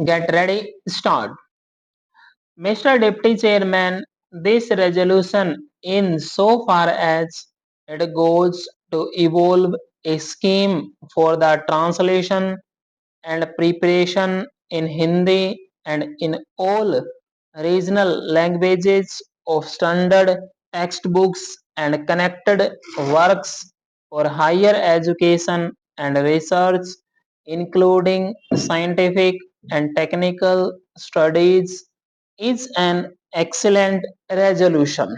Get ready, start. Mr. Deputy Chairman, this resolution, in so far as it goes to evolve a scheme for the translation and preparation in Hindi and in all regional languages of standard textbooks and connected works for higher education and research, including scientific and technical studies, is an excellent resolution.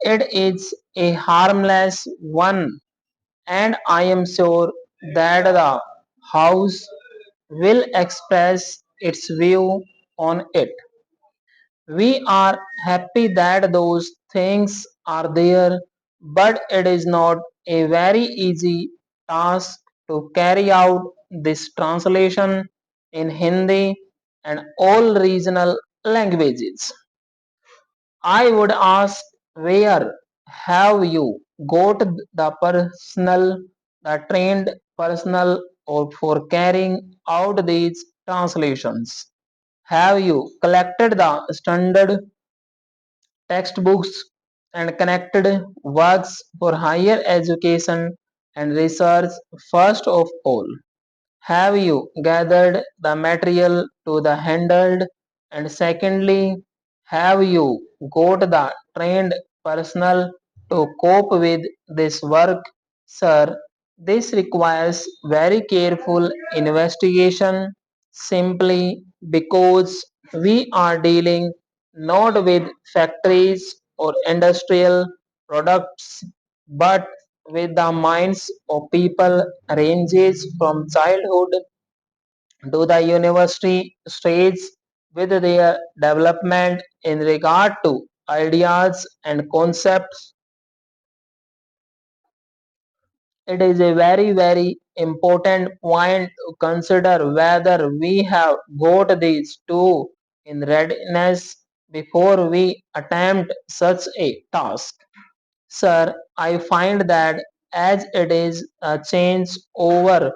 It is a harmless one, and I am sure that the House will express its view on it. We are happy that those things are there, but it is not a very easy task to carry out this translation in Hindi and all regional languages. I would ask, where have you got the personnel, the trained personnel for carrying out these translations? Have you collected the standard textbooks and connected works for higher education and research? First of all, have you gathered the material to the handled? And secondly, have you got the trained personnel to cope with this work? Sir, this requires very careful investigation simply because we are dealing not with factories or industrial products but with the minds of people ranges from childhood to the university stage with their development in regard to ideas and concepts. It is a very important point to consider whether we have got these two in readiness before we attempt such a task. Sir, I find that as it is a change over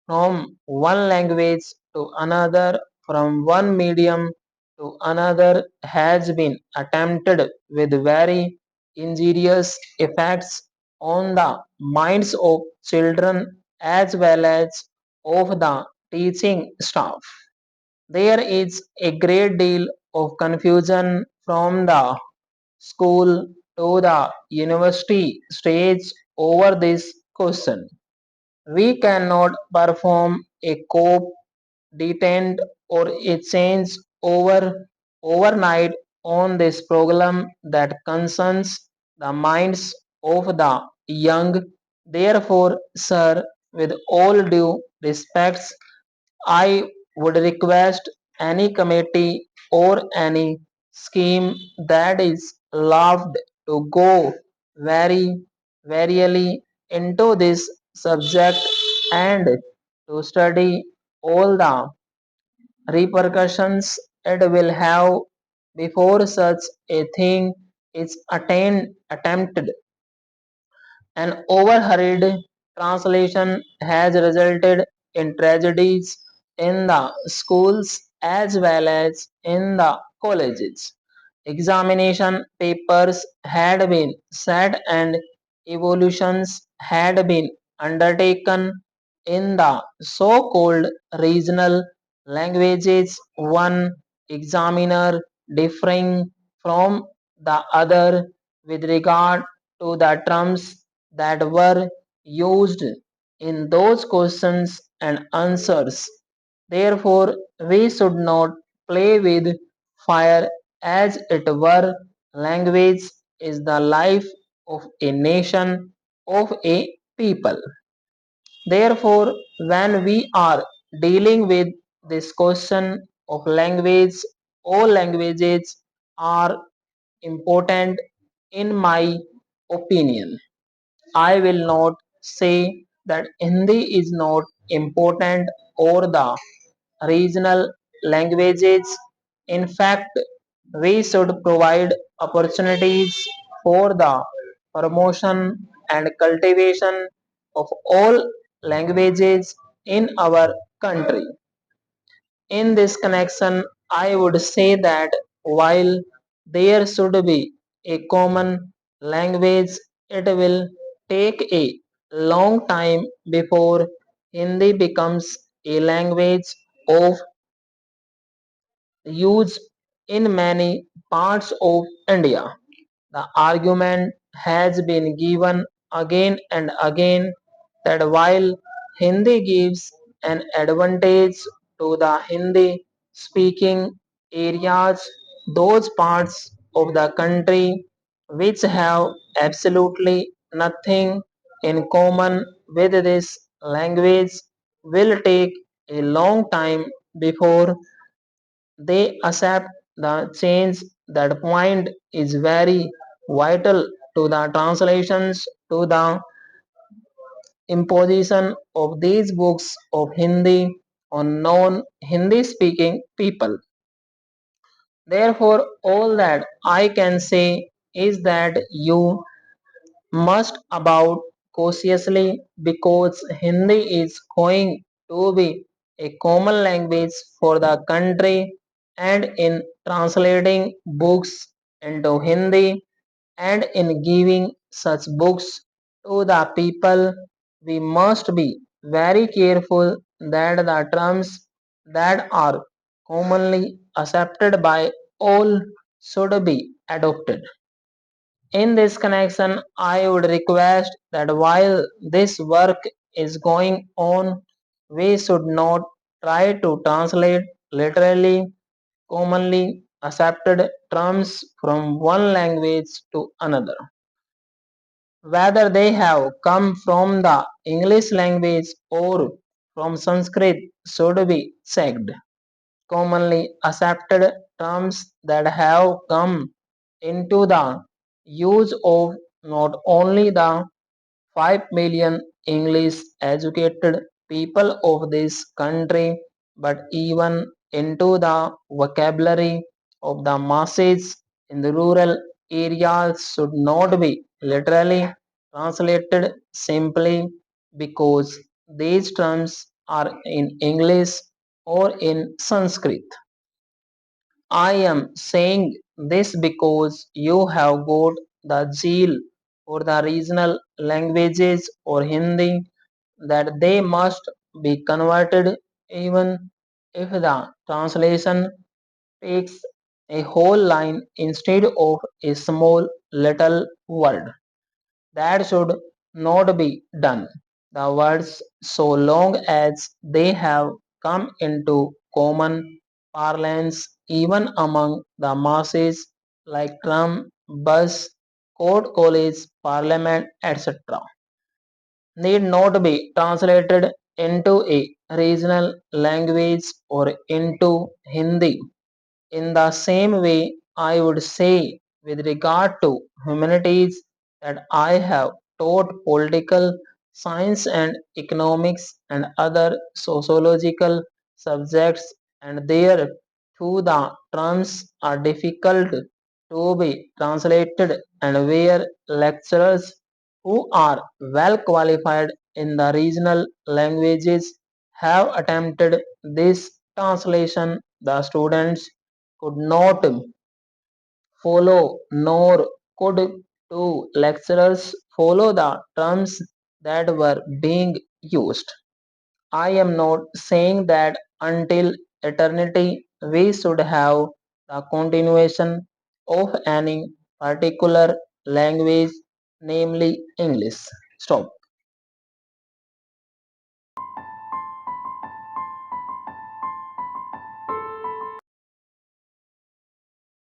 from one language to another, from one medium to another, has been attempted with very injurious effects on the minds of children as well as of the teaching staff. There is a great deal of confusion from the school to the university stage over this question. We cannot perform a cope, detent, or a change overnight on this problem that concerns the minds of the young. Therefore, sir, with all due respects, I would request any committee or any scheme that is loved to go very warily into this subject and to study all the repercussions it will have before such a thing is attempted. An overhurried translation has resulted in tragedies in the schools as well as in the colleges. Examination papers had been set and evolutions had been undertaken in the so called regional languages, one examiner differing from the other with regard to the terms that were used in those questions and answers. Therefore, we should not play with fire as it were. Language is the life of a nation, of a people. Therefore, when we are dealing with this question of language, all languages are important in my opinion. I will not say that Hindi is not important or the regional languages. In fact, we should provide opportunities for the promotion and cultivation of all languages in our country. In this connection, I would say that while there should be a common language, it will take a long time before Hindi becomes a language of use in many parts of India. The argument has been given again and again that while Hindi gives an advantage to the Hindi speaking areas, those parts of the country which have absolutely nothing in common with this language will take a long time before they accept the change. That point is very vital to the translations to the imposition of these books of Hindi on non Hindi speaking people. Therefore, all that I can say is that you must about cautiously because Hindi is going to be a common language for the country, and in translating books into Hindi and in giving such books to the people, we must be very careful that the terms that are commonly accepted by all should be adopted. In this connection, I would request that while this work is going on, we should not try to translate literally commonly accepted terms from one language to another. Whether they have come from the English language or from Sanskrit should be checked. Commonly accepted terms that have come into the use of not only the 5 million English educated people of this country, but even into the vocabulary of the masses in the rural areas should not be literally translated simply because these terms are in English or in Sanskrit. I am saying this because you have got the zeal for the regional languages or Hindi that they must be converted even if the translation takes a whole line instead of a small little word. That should not be done. The words, so long as they have come into common parlance even among the masses, like tram, bus, court, college, parliament, etc., need not be translated into a regional language or into Hindi. In the same way, I would say with regard to humanities that I have taught political science and economics and other sociological subjects, and there too the terms are difficult to be translated, and where lecturers who are well qualified in the regional languages have attempted this translation, the students could not follow, nor could two lecturers follow the terms that were being used. I am not saying that until eternity we should have the continuation of any particular language, namely English. Stop.